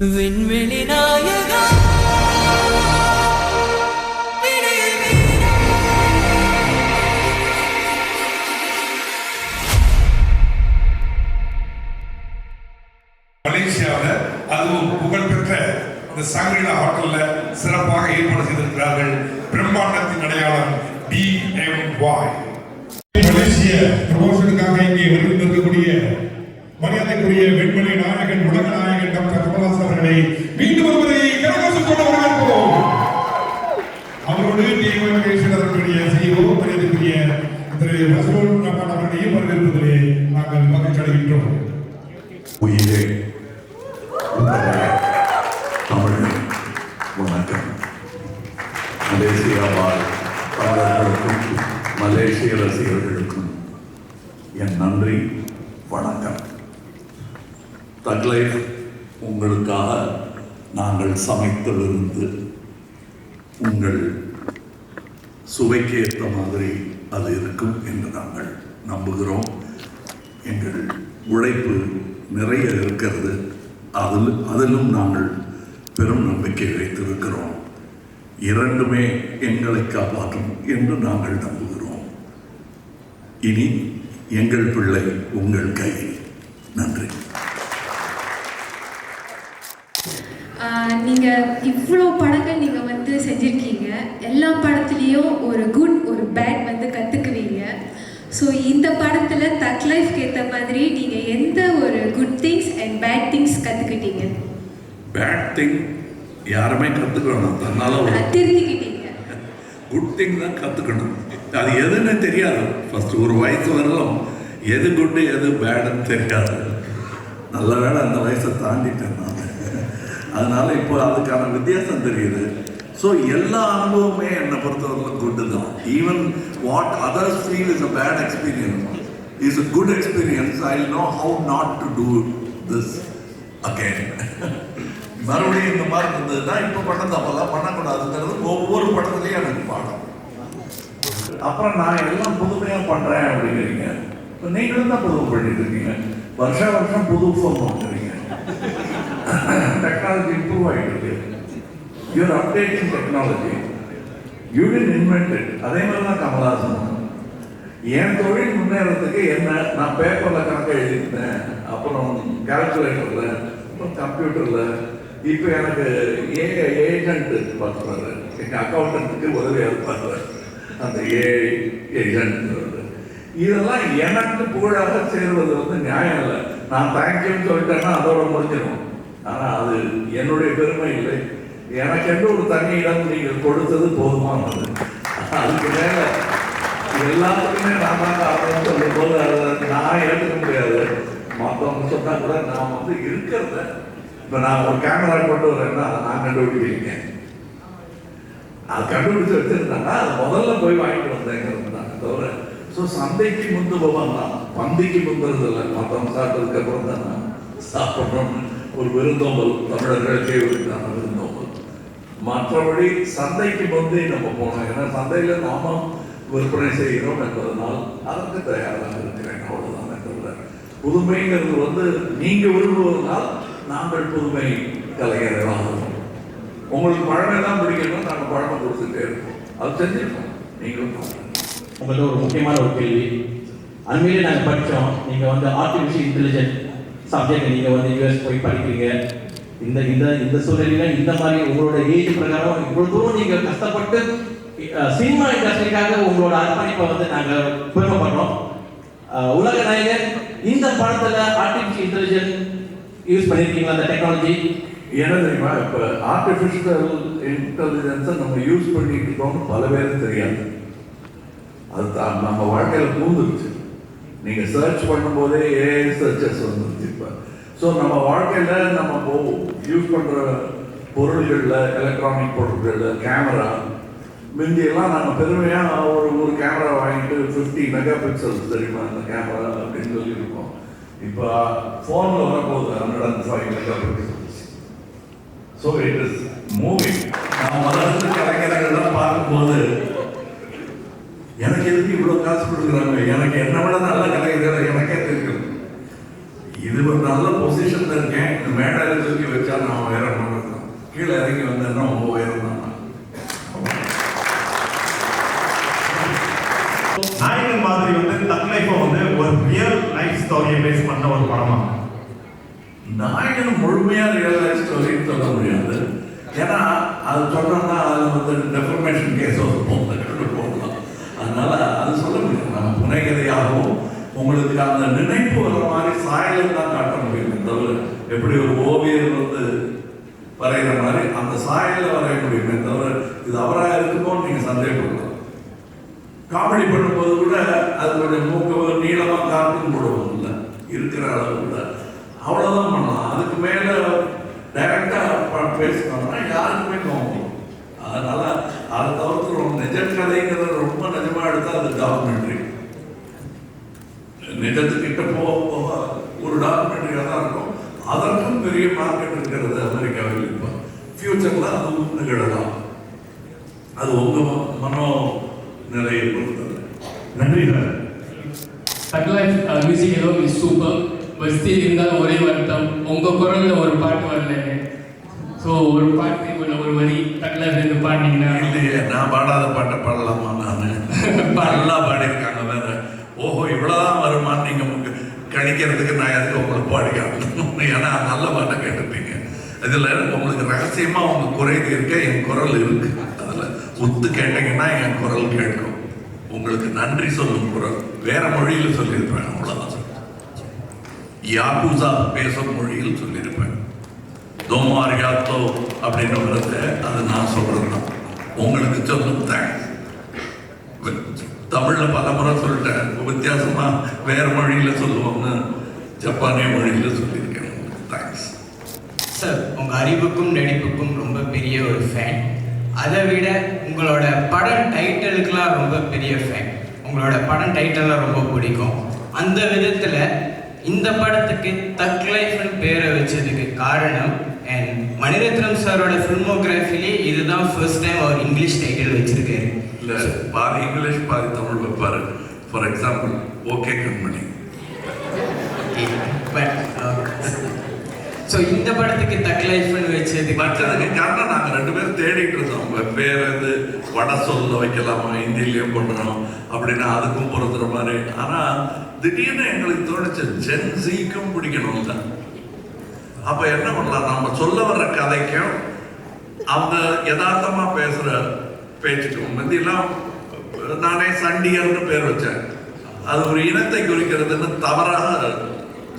விண்வெளி நாயகா மலேசியாவில் அதுவும் புகழ்பெற்ற இந்த சாங்கிலா ஹோட்டல்ல சிறப்பாக ஏற்பாடு செய்திருக்கிறார்கள். பிரம்மாண்டத்தின் அடையாளம் DMY. மலேசிய ப்ரமோஷனுக்காக இங்கே வருகின்றிருக்கக்கூடிய மரியாதைக்குரிய வெண்மணி நாயகன் உலக நாயகன் டாக்டர் கமலஹாசன் அவர்களை மீண்டும் ஒருவரை கரகோஷத்தோடு வரவேற்போம். அவரோடு DMY அவர்களுடைய CEO மரியாதைக்குரிய திரு வசூல் ரமன் அவர்களையும் வரவேற்பதிலே நாங்கள் மகிழ்ச்சி அடைகின்றோம். உயிரே தமிழ் வணக்கம். மலேசியா வாழ் தமிழர்களுக்கும் மலேசிய ரசிகர்களுக்கும் என் நன்றி வணக்கம். தக் லைஃப் உங்களுக்காக நாங்கள் சமைத்ததிருந்து உங்கள் சுவைக்கு ஏற்ற மாதிரி அது இருக்கும் என்று நாங்கள் நம்புகிறோம். எங்கள் உழைப்பு நிறைய இருக்கிறது. அதிலும் நாங்கள் பெரும் நம்பிக்கை வைத்திருக்கிறோம். இரண்டுமே எங்களை காப்பாற்றும் என்று நாங்கள் நம்புகிறோம். இனி எங்கள் பிள்ளை உங்கள் கையில். நன்றி. நீங்கள் இவ்வளோ படங்கள் நீங்கள் வந்து செஞ்சுருக்கீங்க. எல்லா படத்துலேயும் ஒரு குட் ஒரு பேட் வந்து கற்றுக்குவீங்க. ஸோ இந்த படத்தில் தக் லைஃப்க்கு ஏற்ற மாதிரி நீங்கள் எந்த ஒரு good things and bad things கற்றுக்கிட்டீங்க? பேட் திங் யாருமே கற்றுக்கணும், தன்னால் திருத்திக்கிட்டீங்க. குட் திங் தான் கற்றுக்கணும். அது எதுன்னு தெரியாது. ஃபஸ்ட்டு ஒரு வயசு வரலாம் எது குட்டு எது பேடுன்னு தெரியாது. நல்ல வேலை அந்த வயசை தாண்டிட்டேன் நான். அதனால் இப்போ அதுக்கான வித்தியாசம் தெரியுது. ஸோ எல்லா அனுபவமே என்னை பொறுத்தவரைக்கும் குட்டு தான். Even what others feel is a bad experience is a good experience. I know how not to do this again. மறுபடியும் இந்த மாதிரி இருந்ததுன்னா இப்போ பண்ண தப்பெல்லாம் பண்ணக்கூடாதுங்கிறது ஒவ்வொரு படத்துலையும் எனக்கு பாடம். அப்புறம் நான் எல்லாம் புதுமையாக பண்ணுறேன் அப்படிங்கிறீங்க. இப்போ நீங்களும் தான் புதுமை பண்ணிட்டு இருக்கீங்க. வருஷம் புது ஃபோன் வாங்குறீங்க. டெக்னாலஜி இம்ப்ரூவ் ஆகிட்டு இருக்கு. You're updating technology. You did invent it. அதே மாதிரி தான் கமலஹாசன். என் தொழில் முன்னேறதுக்கு என்ன, நான் பேப்பரில் கணக்கு எழுதியிருந்தேன், அப்புறம் கால்குலேட்டரில், அப்புறம் கம்ப்யூட்டரில். இப்போ எனக்கு ஏஜென்ட்டு பார்க்குறாரு. எங்கள் அக்கௌண்டன்ட்டுக்கு உதவியாக இருப்பார் அந்த ஏஜென்ட். இதெல்லாம் எனக்கு புகழாக சேர்வது வந்து நியாயம் இல்லை. நான் தேங்க்யூன்னு சொல்லிட்டேன்னா அதோட முடிஞ்சிடும். ஆனால் அது என்னுடைய பெருமை இல்லை. எனக்கு எந்த ஒரு தனி இடம் நீங்கள் கொடுத்தது போதுமானது. அதுக்கு மேலே எல்லாத்துக்குமே நான் தான் காரணம் சொல்லும் போது அதை நான் ஏற்றுக்க முடியாது. மற்றவங்க சொன்னால் கூட நான் வந்து இருக்கிறத இப்போ நான் ஒரு கேமரா கொண்டு வரேன்னா அதை நான் கண்டுபிடிக்கிறேன். அது கண்டுபிடிச்சு வச்சுருந்தாங்கன்னா அது முதல்ல போய் வாங்கிட்டு வந்தேங்கிறது தான் தவிர. ஸோ சந்தைக்கு முந்துபவன் தான், பந்திக்கு முந்துறது இல்லை. மற்றவங்க சாப்பிட்டதுக்கு அப்புறம் தான் நான் சாப்பிட்றோம்னு ஒரு விருந்தோம்பல் தமிழர்களுக்கே உரித்தான விருந்தோம்பல். மற்றபடி சந்தைக்கு முந்தி நம்ம போனோம். ஏன்னா சந்தையில் நாம விற்பனை செய்கிறோம் என்பதனால் அதற்கு தயாராக இருக்கிறேன். அவ்வளோதான் தவிர புதுமைங்கிறது வந்து நீங்கள் விரும்புவதனால் நாங்கள் புதுமை கலைஞர்களாகிறோம். உங்களுக்கு பழமை தான் பிடிக்கணும், நாங்கள் பழமை கொடுத்துட்டே இருக்கோம். அது செஞ்சுருக்கோம். நீங்களும் உங்கள்கிட்ட ஒரு முக்கியமான ஒரு கேள்வி. அண்மையிலே நாங்கள் படித்தோம், நீங்கள் வந்து ஆர்டிஃபிஷியல் இன்டெலிஜென்ட் சப்ஜெக்ட் நீங்கள் வந்து யூஎஸ் போய் படிக்கிறீங்க. இந்த இந்த இந்த சூழ்நிலையில் இந்த மாதிரி உங்களோட ஏஜ் பிரகாரம் இவ்வளோ தூரம் நீங்கள் கஷ்டப்பட்டு சினிமா இண்டஸ்ட்ரிக்காக உங்களோட அர்ப்பணிப்பை வந்து நாங்கள் பெருமைப்படுறோம். உலக நாயகன் இந்த படத்தில் ஆர்டிஃபிஷியல் இன்டெலிஜென்ட் யூஸ் பண்ணியிருக்கீங்களா? அந்த டெக்னாலஜி என்ன தெரியுமா? இப்போ ஆர்டிஃபிஷியல் இன்டெலிஜென்ஸை நம்ம யூஸ் பண்ணிட்டு இருக்கோம்னு பல பேருக்கு தெரியாது. அது நம்ம வாழ்க்கையில் பூந்துருச்சு. நீங்கள் சர்ச் பண்ணும்போதே ஏஐ சர்ச்சஸ் வந்துருச்சு இப்போ. ஸோ நம்ம வாழ்க்கையில் நம்ம யூஸ் பண்ணுற பொருள்களில், எலக்ட்ரானிக் பொருட்களில், கேமரா முந்தியெல்லாம் நம்ம பெருமையாக ஒரு கேமரா வாங்கிட்டு 50 மெகா பிக்சல்ஸ் தெரியுமா அந்த கேமரா அப்படின்னு சொல்லியிருக்கோம். இப்போ ஃபோனில் வரப்போகுது 105 mega pixels. So it is moving. நம்ம மதத்து கலைஞர்கள்லாம் பார்க்கும்போது எனக்கு எதுக்கு இவ்வளோ காசு கொடுக்குறாங்க, எனக்கு என்ன விட நல்ல கலைஞர்கள் எனக்கே தெரியும். இது ஒரு நல்ல பொசிஷன்ல இருக்கேன். இந்த மேடையில் தூக்கி வச்சா நான் உயரமாக இருக்கேன், கீழே இறங்கி வந்தேன்னா ரொம்ப உயரம் தான். நாயகன் மாதிரி தக் லைஃப் ஒரு ரியல் லைஃப் ஸ்டோரியை பேஸ் பண்ண ஒரு படமா? நாயகன் முழுமையா ரியல் லைஃப் ஸ்டோரின்னு சொல்ல முடியாது. ஏன்னா அது சொன்னோம்னா அது டெஃபர்மேஷன் கேஸ் போகலாம். அதனால அது சொல்ல முடியாது. நம்ம புனைகதையாகவும் உங்களுக்கு அந்த நினைப்பு வர மாதிரி சாயலை தான் காட்ட முடியும். தவிர எப்படி ஒரு ஓவியர் வரைகிற மாதிரி அந்த சாயலை வரைய முடியுமே தவிர இது அவராக இருக்குமோன்னு நீங்க சந்தேகப்படலாம். காமெடி பண்ணும்போது கூட அது கொஞ்சம் மூக்க நீளமாக காட்டுன்னு போடுவோம் இல்லை இருக்கிற அளவுல அவ்வளோதான் பண்ணலாம். அதுக்கு மேலே டைரக்டாக பேசணும்னா யாருக்குமே கோவம். அதனால அதை தவிர்த்து நிஜ கதைங்கிறது ரொம்ப நிஜமாக எடுத்தால் அது டாக்குமெண்ட்ரி. நிஜத்துக்கிட்ட போக போக ஒரு டாக்குமெண்ட்ரியாக தான் இருக்கும். அதற்கும் பெரிய மார்க்கெட் இருக்கிறது அமெரிக்காவில். இப்போ ஃபியூச்சரில் அதுவும் நிகழலாம். அது உங்கள் மனோ நிலையை பொறுத்தது. நன்றி சார். தக் லைஃப் மியூசிக் ஏதோ இஸ் சூப்பர். பட் ஸ்டில் இருந்தாலும் ஒரே வருத்தம், உங்கள் குரலில் ஒரு பாட்டு வரல. ஸோ ஒரு பாட்டு ஒரு வரி தக் லைஃப் இருந்து பாடினீங்கன்னா. இல்லையே, நான் பாடாத பாட்டை பாடலாமா? நான் நல்லா பாடியிருக்காங்க வேற. ஓஹோ இவ்வளோதான் வருமானு நீங்கள் கணிக்கிறதுக்கு நான் எதுக்கு உங்களுக்கு பாடிக்காம? ஏன்னா நல்ல பாட்டை கேட்டிருப்பீங்க. இதில் உங்களுக்கு ரகசியமாக உங்கள் குறைது இருக்க என் குரல் இருக்கு. அதில் ஒத்து கேட்டீங்கன்னா என் குரல் கேட்கும். உங்களுக்கு நன்றி சொல்லும் குரல் வேற மொழியில் சொல்லியிருப்பேன், அவ்வளோதான். யாக்கூசா பேசும் மொழியில் சொல்லியிருப்பேன். தோமாரியாத்தோ அப்படின்னு வருது, அது நான் சொல்றது. உங்களுக்கு சொல்லும் தேங்க்ஸ். தமிழில் பல முறை சொல்லிட்டேன், வித்தியாசமா வேற மொழியில சொல்லுவோம்னு ஜப்பானிய மொழியில சொல்லியிருக்கேன். Thanks sir. உங்கள் அறிவுக்கும் நடிப்புக்கும் ரொம்ப பெரிய ஒரு ஃபேன். அதை விட உங்களோட படம் டைட்டிலுக்கெலாம் ரொம்ப பெரிய ஃபேன். உங்களோட படம் டைட்டில்லாம் ரொம்ப பிடிக்கும். அந்த விதத்தில் இந்த படத்துக்கு தக் லைஃப்னு பேரை வச்சதுக்கு காரணம் அண்ட் மணிரத்னம் சாரோட ஃபில்மோகிராஃபிலே இதுதான் ஃபர்ஸ்ட் டைம் அவர் இங்கிலீஷ் டைட்டில் வச்சிருக்காரு. இல்லை, பாதி இங்கிலீஷ் பாதி தமிழ் வைப்பாரு. For example okay Kanmani. So இந்த படத்துக்கு தக் லைஃப்னு வச்சது மற்றதுக்கு காரணம் நாங்கள் 2 பேரும் தேடிட்டு இருந்தோம். பேர் இது வட சொல்ல வைக்கலாமா, ஹிந்திலையும் பண்ணுறோம் அப்படின்னா அதுக்கும் பொறுத்துற மாதிரி. ஆனால் திடீர்னு எங்களுக்கு தோணுச்சு ஜென்சிக்கும் பிடிக்கணும் தான். அப்போ என்ன பண்ணலாம், நம்ம சொல்ல வர்ற கதைக்கும் அவங்க யதார்த்தமாக பேசுகிற பேச்சுக்கும் முந்தியெல்லாம் நானே சண்டியர்னு பேர் வச்சேன். அது ஒரு இனத்தை குறிக்கிறதுன்னு தவறாக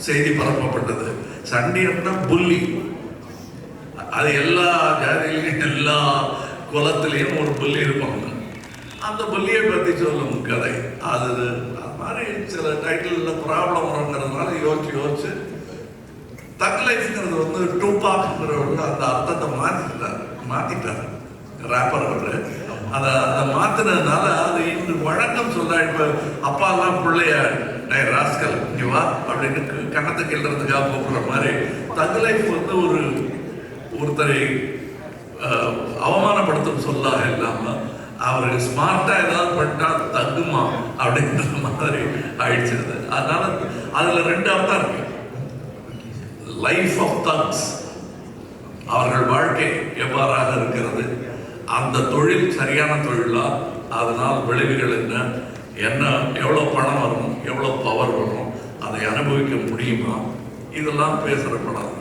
செய்தி பரப்பப்பட்டது. சண்டியர்னா புள்ளி. அது எல்லா ஜாதியிலையும் எல்லா குலத்திலையும் ஒரு புள்ளி இருப்பாங்க. அந்த புள்ளியை பற்றி சொல்லும் கதை. அது மாதிரி சில டைட்டிலில் ப்ராப்ளம் வருங்கிறதுனால யோசிச்சு தக் லைஃப்ங்கிறது டூபாக்ங்கிறவங்க அந்த அர்த்தத்தை மாற்றிட்டார் ரேப்பர் அவர். அதை மாற்றினதுனால அது இன்று வழக்கம் சொல்ல. இப்போ அப்பாலாம் பிள்ளைய ராஸ்கல் இங்கே வா அப்படின்னு கண்ணத்தை கிள்றதுக்காக கூப்பிடுற மாதிரி தக் லைஃப் ஒருத்தரை அவமானப்படுத்தும் சொல்லாக இல்லாமல் அவர் ஸ்மார்ட்டாக ஏதாவது பண்ணிட்டா தகுமா அப்படின்ற மாதிரி ஆயிடுச்சு. அதனால அதில் 2 அர்த்தம் இருக்கு. லைஃப் ஆஃப் தக்ஸ், அவர்கள் வாழ்க்கை எவ்வாறாக இருக்கிறது, அந்த தொழில் சரியான தொழிலா, அதனால் விளைவுகள் என்ன எவ்வளோ பணம் வரும், எவ்வளோ பவர் வரும், அதை அனுபவிக்க முடியுமா, இதெல்லாம் பேசுகிற படம்.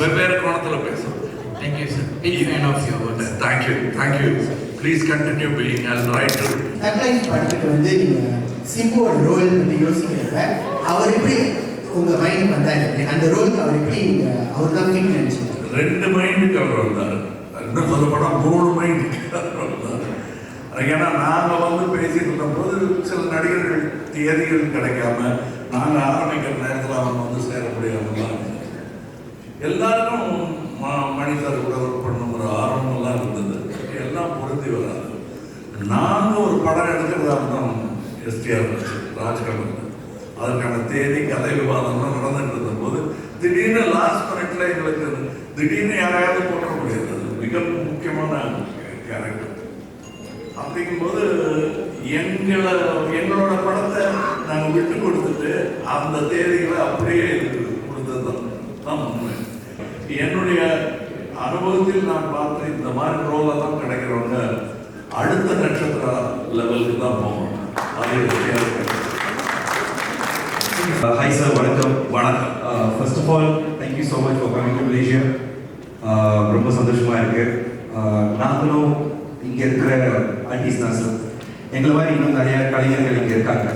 வெவ்வேறு கோணத்தில் பேசுகிறோம். Thank you sir. Big fan of your works. Thank you. Please continue being as writer. Thug Life படத்துக்கு நீங்கள் சிம்புவோட ரோல் பற்றி யோசிக்கிறப்ப அவர் எப்படி உங்கள் மைண்ட் வந்தார்? அந்த ரோலுக்கு அவர் எப்படி அவர் தான் ஃபிட் நினைச்சார்? 2 மைண்டுக்கு அவர் வந்தார். இன்னும் சொல்லப்போனால் 3 மைண்டுக்கு அவர் வந்தார். ஏன்னா நாங்கள் பேசிட்டு இருந்தபோது சில நடிகர்கள் தேதிகள் கிடைக்காம நாங்கள் ஆரம்பிக்கிற நேரத்தில் அவங்க சேர முடியாமலாம் எல்லாருக்கும் மணி சார் கூட ஒர்க் பண்ணுங்கிற ஆர்வமெல்லாம் இருந்தது. எல்லாம் பொருந்தி வராது. நாங்கள் ஒரு படம் எடுக்கிறதா தான் எஸ்டிஆர் ராஜ்கமல். அதற்கான தேதி கதை விவாதம்லாம் நடந்துட்டு இருந்த போது திடீர்னு லாஸ்ட் மினிட்ல எங்களுக்கு திடீர்னு யாரையாவது போட்ட முடியாது. அது மிக முக்கியமான கேரக்டர். அப்படிங்கும்போது எங்களோட படத்தை நாங்கள் விட்டு கொடுத்துட்டு அந்த தேதிகளை அப்படியே கொடுத்தது தான் உண்மை. என்னுடைய அனுபவத்தில் நான் பார்த்து இந்த மாதிரி ரோலெல்லாம் கிடைக்கிறவங்க அடுத்த நட்சத்திர லெவலுக்கு தான் போகணும். அது Hi sir, வணக்கம். First of all, thank you so much for coming to Malaysia. ரொம்ப சந்தோஷமா இருக்கு. நாங்களும் இங்க இருக்கிற ஆர்டிஸ்ட் தான் சார். எங்களை மாதிரி இன்னும் நிறைய கலைஞர்கள் இங்க இருக்காங்க.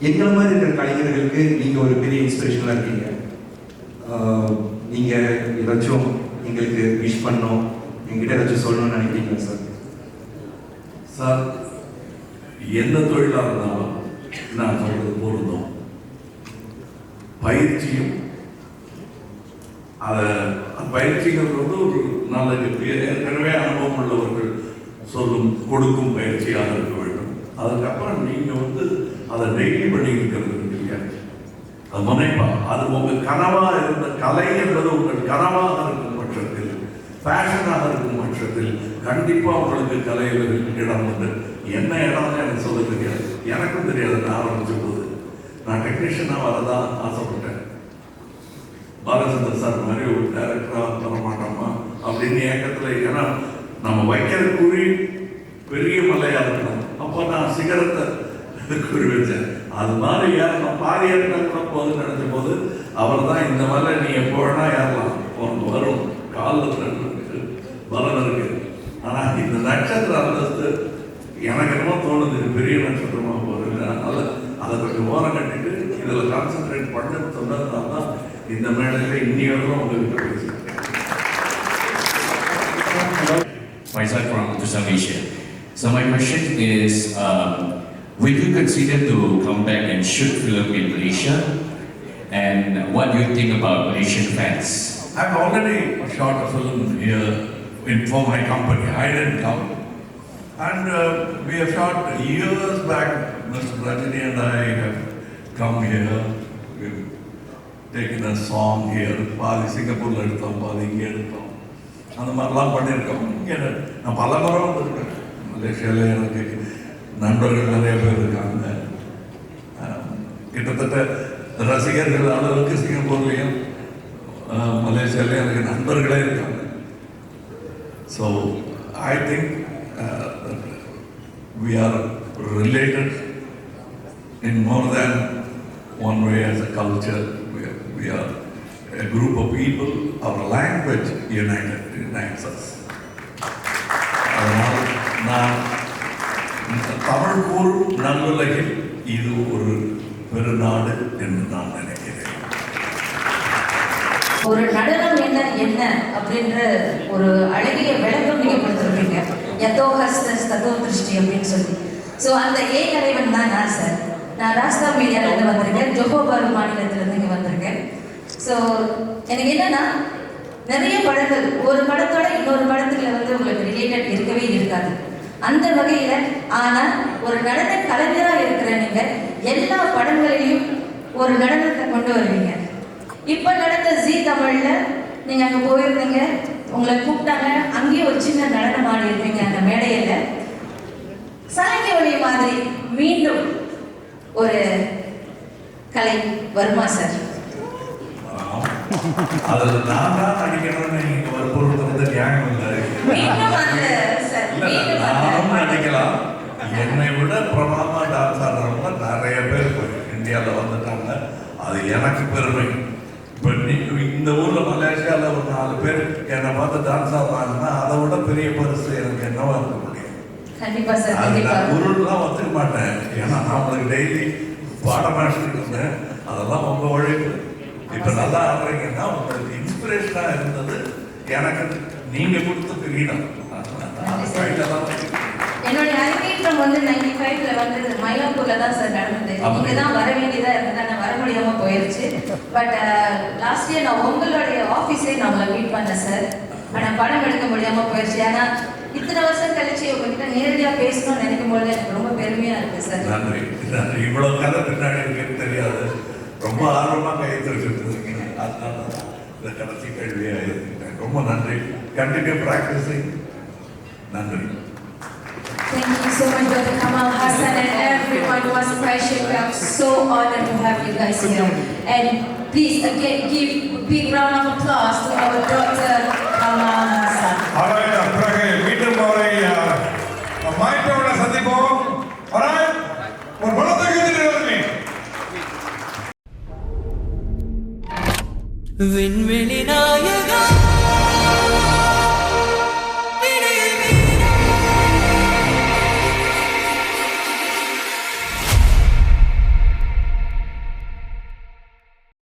எங்களை மாதிரி இருக்கிற கலைஞர்களுக்கு நீங்க ஒரு பெரிய இன்ஸ்பிரேஷனாக இருக்கீங்க. நீங்க ஏதாச்சும் எங்களுக்கு விஷ் பண்ணணும், எங்கிட்ட ஏதாச்சும் சொல்லணும்னு நினைக்கிறீங்களா சார்? சார், எந்த தொழிலாக இருந்தாலும் நான் சொல்றது பொருந்தும். பயிற்சியும் பயிற்சிங்கிறது வந்து ஒரு நல்ல ஏற்கனவே அனுபவம் உள்ளவர்கள் சொல்லும் கொடுக்கும் பயிற்சியாக இருக்க வேண்டும். அதுக்கப்புறம் நீங்கள் வந்து அதை டெய்லி பண்ணியிருக்கிறது இல்லையா, அது முனைப்பா, அது உங்கள் கனவாக இருந்த கலை என்பது உங்கள் கனவாக இருக்கும் பட்சத்தில், பேஷனாக இருக்கும் பட்சத்தில் கண்டிப்பாக உங்களுக்கு கலையில் இடம் உண்டு. என்ன இடம்னு எனக்கு சொல்ல தெரியாது, எனக்கும் தெரியாது. நான் ஆரம்பிச்ச போது நான் டெக்னீஷியனாக வரதான் ஆசைப்பட்டேன். பாலச்சந்தர் சார் மாதிரி ஒரு டைரக்டராக வர மாட்டோமா அப்படின்னு ஏக்கத்தில். ஏன்னா நம்ம வைக்கிற குறி பெரிய மலையாக இருக்கணும். அப்போ நான் சிகரத்தை குறி வச்சேன். அது மாதிரி ஏறணும், பாதி ஏறினால் கூட போதுன்னு நினைச்ச போது அவர் தான் இந்த மலை நீ எப்போ வேணா ஏறலாம், உனக்கு வரும், காலில் பலம் இருக்கு. ஆனால் இந்த நட்சத்திர அந்தஸ்து எனக்கு என்னமோ தோணுது பெரிய நட்சத்திரமாக போகுது. அதனால அதை கொஞ்சம் ஓரம் கட்டிட்டு இதில் கான்சென்ட்ரேட் பண்ணு சொன்னதுனால தான் இந்த மேடையில் இன்னையோட உங்ககிட்ட பேசுகிறேன். Faisal from Utusan Malaysia. So my question is, will you consider to come back and shoot film in Malaysia? And what do you think about Malaysian fans? I've already shot a film here for my company. I didn't come. And we have shot years back. Mr. Rajani and I have come here. We've taken a song here. பாதி சிங்கப்பூரில் எடுத்தோம், பாதி இங்கே எடுத்தோம். அந்த மாதிரிலாம் பண்ணியிருக்கோம். இங்கே நான் பல முறை வந்துருக்கேன். மலேசியாவில் எனக்கு நண்பர்கள் நிறைய பேர் இருக்காங்க. கிட்டத்தட்ட ரசிகர்கள் அளவுக்கு சிங்கப்பூர்லேயும் மலேசியாவிலையும் எனக்கு நண்பர்களே இருக்காங்க. So I think we are related in more than one way as a culture. We are a group of people, our language unites us. அதனால் நான் தமிழ் கூறும் நல்லுலகில் இது ஒரு பெருநாடு என்று நான் நினைக்கிறேன். ஒரு நடனம் என்ன அப்படின்ற ஒரு அழகிய விளக்கம் நீங்க கொடுத்துருப்பீங்க. யதோஹஸ்தஸ் ததோ திருஷ்டி அப்படின்னு சொல்லி. ஸோ அந்த தலைவன் தான் நான் சார். நான் ராஜ்தான் மீடியாவிலேருந்து வந்திருக்கேன், ஜோஹோபாரு மாநிலத்திலேருந்து இங்கே வந்திருக்கேன். ஸோ எனக்கு என்னன்னா, நிறைய படங்கள் ஒரு படத்தோட இன்னொரு படத்துல வந்து உங்களுக்கு ரிலேட்டட் இருக்கவே இருக்காது. அந்த வகையில் ஆனால் ஒரு நடன கலைஞராக இருக்கிற நீங்கள் எல்லா படங்களிலையும் ஒரு நடனத்தை கொண்டு வருவீங்க. இப்போ நடந்த ஜீ தமிழில் நீங்கள் அங்கே போயிருந்தீங்க, உங்களை கூப்பிட்டாங்க, அங்கேயே ஒரு சின்ன நடனம் ஆடி இருப்பீங்க அந்த மேடையில். சாயங்க ஒளி மாதிரி மீண்டும் ஒரு கலை வருமா சார்? அதில் நான் தான் நடிக்கணும்னு நீங்கள் ஒரு பொருள் வந்து நியாயம் இல்லை. நானும் நடிக்கலாம். என்னை விட பிரபலமாக டான்ஸ் ஆடுறவங்க நிறைய பேர் இந்தியாவில் வந்துட்டாங்க. அது எனக்கு பெருமை. இப்போ இந்த ஊரில் மலேசியாவில் ஒரு 4 பேர் என்னை பார்த்து டான்ஸ் ஆடுறாங்கன்னா அதை விட பெரிய பரிசு எனக்கு என்னவா இருக்க முடியும்? அது நான் குருலாம் ஒத்துக்க மாட்டேன். ஏன்னா நான் உங்களுக்கு டெய்லி பாடம் ஆடிட்டு இருந்தேன். அதெல்லாம் உங்கள் உழைப்பு. இப்போ நல்லா ஆடுறீங்கன்னா உங்களுக்கு இன்ஸ்பிரேஷனாக இருந்தது எனக்கு நீங்கள் கொடுத்த கிரீடம். என்னுடைய அரங்கேற்றம் வந்து 95ல வந்து மயிலாப்பூர்ல தான் சார் நடந்தது. இங்கே தான் வர வேண்டியதாக இருந்தது, நான் வர முடியாமல் போயிடுச்சு. பட் லாஸ்ட் இயர் நான் உங்களுடைய ஆஃபீஸே நான் உங்களை மீட் பண்ணேன் சார். ஆனால் படம் எடுக்க முடியாமல் போயிடுச்சு. ஏன்னா இத்தனை வருஷம் கழிச்சு உங்ககிட்ட நேரடியாக பேசணும்னு நினைக்கும் போது எனக்கு ரொம்ப பெருமையாக இருக்குது சார். நன்றி நன்றி. இவ்வளோ கதை பின்னாடி எனக்கு தெரியாது. ரொம்ப ஆர்வமாக கைத்தறிட்டு இருக்கீங்க. அதனால தான் இந்த கடைசி கேள்வியாக இருக்கிட்டேன். ரொம்ப நன்றி. Continue practising. நன்றி. Thank you so much, Dr. Kamal Hassan and everyone who was present. We are so honored to have you guys here. And please again give a big round of applause to our Dr. Kamal Hassan. Alright, பிறகு மீண்டும் அவரை மாய்ட்டோட சந்திப்போம். Alright, ஒரு பலத்தை கேட்டுட்டு விண்வெளி நாயகா